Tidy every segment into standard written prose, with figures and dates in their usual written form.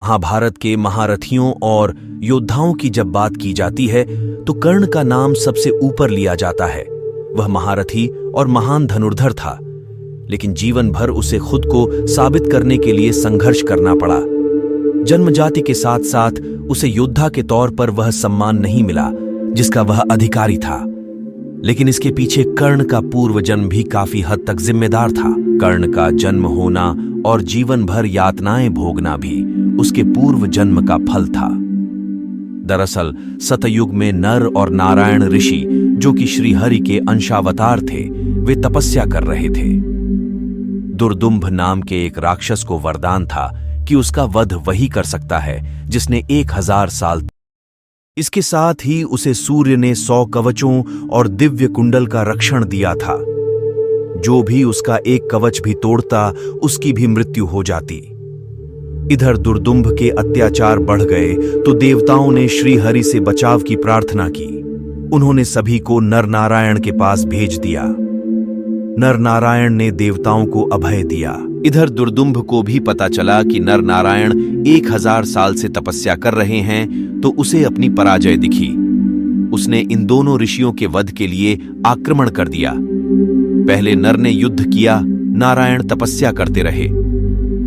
महाभारत के महारथियों और योद्धाओं की जब बात की जाती है तो कर्ण का नाम सबसे ऊपर लिया जाता है। वह महारथी और महान धनुर्धर था, लेकिन जीवन भर उसे खुद को साबित करने के लिए संघर्ष करना पड़ा। जन्मजाति के साथ साथ उसे योद्धा के तौर पर वह सम्मान नहीं मिला जिसका वह अधिकारी था, लेकिन इसके पीछे कर्ण का पूर्व जन्म भी काफी हद तक जिम्मेदार था। कर्ण का जन्म होना और जीवन भर यातनाएं भोगना भी उसके पूर्व जन्म का फल था। दरअसल सतयुग में नर और नारायण ऋषि, जो कि श्रीहरि के अंशावतार थे, वे तपस्या कर रहे थे। दुर्दुम्भ नाम के एक राक्षस को वरदान था कि उसका वध वही कर सकता है जिसने 1000 साल। इसके साथ ही उसे सूर्य ने 100 कवचों और दिव्य कुंडल का रक्षण दिया था। जो भी उसका एक कवच भी तोड़ता उसकी भी मृत्यु हो जाती। इधर दुर्दुम्भ के अत्याचार बढ़ गए तो देवताओं ने श्रीहरि से बचाव की प्रार्थना की। उन्होंने सभी को नरनारायण के पास भेज दिया। नरनारायण ने देवताओं को अभय दिया। इधर दुर्दुम्भ को भी पता चला कि नरनारायण 1000 साल से तपस्या कर रहे हैं, तो उसे अपनी पराजय दिखी। उसने इन दोनों ऋषियों के वध के लिए आक्रमण कर दिया। पहले नर ने युद्ध किया, नारायण तपस्या करते रहे।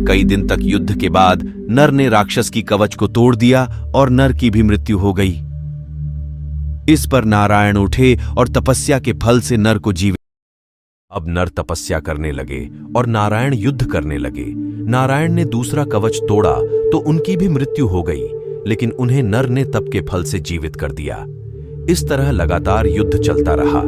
कई दिन तक युद्ध के बाद नर ने राक्षस की कवच को तोड़ दिया और नर की भी मृत्यु हो गई। इस पर नारायण उठे और तपस्या के फल से नर को जीवित। अब नर तपस्या करने लगे और नारायण युद्ध करने लगे। नारायण ने दूसरा कवच तोड़ा तो उनकी भी मृत्यु हो गई, लेकिन उन्हें नर ने तप के फल से जीवित कर दिया। इस तरह लगातार युद्ध चलता रहा।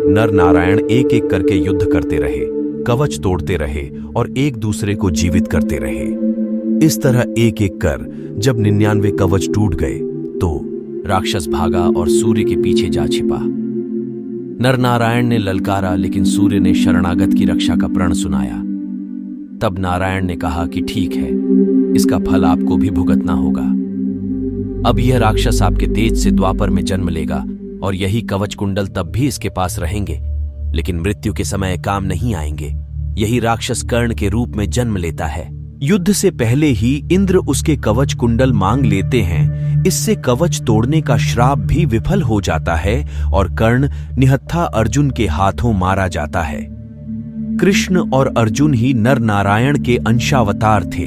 नर नारायण एक एक करके युद्ध करते रहे, कवच तोड़ते रहे और एक दूसरे को जीवित करते रहे। इस तरह एक एक कर जब 99 कवच टूट गए तो राक्षस भागा और सूर्य के पीछे जा छिपा। नर नारायण ने ललकारा, लेकिन सूर्य ने शरणागत की रक्षा का प्रण सुनाया। तब नारायण ने कहा कि ठीक है, इसका फल आपको भी भुगतना होगा। अब यह राक्षस आपके तेज से द्वापर में जन्म लेगा और यही कवच कुंडल तब भी इसके पास रहेंगे, लेकिन मृत्यु के समय काम नहीं आएंगे। यही राक्षस कर्ण के रूप में जन्म लेता है। युद्ध से पहले ही इंद्र उसके कवच कुंडल मांग लेते हैं। इससे कवच तोड़ने का श्राप भी विफल हो जाता है और कर्ण निहत्था अर्जुन के हाथों मारा जाता है। कृष्ण और अर्जुन ही नर नारायण के अंशावतार थे।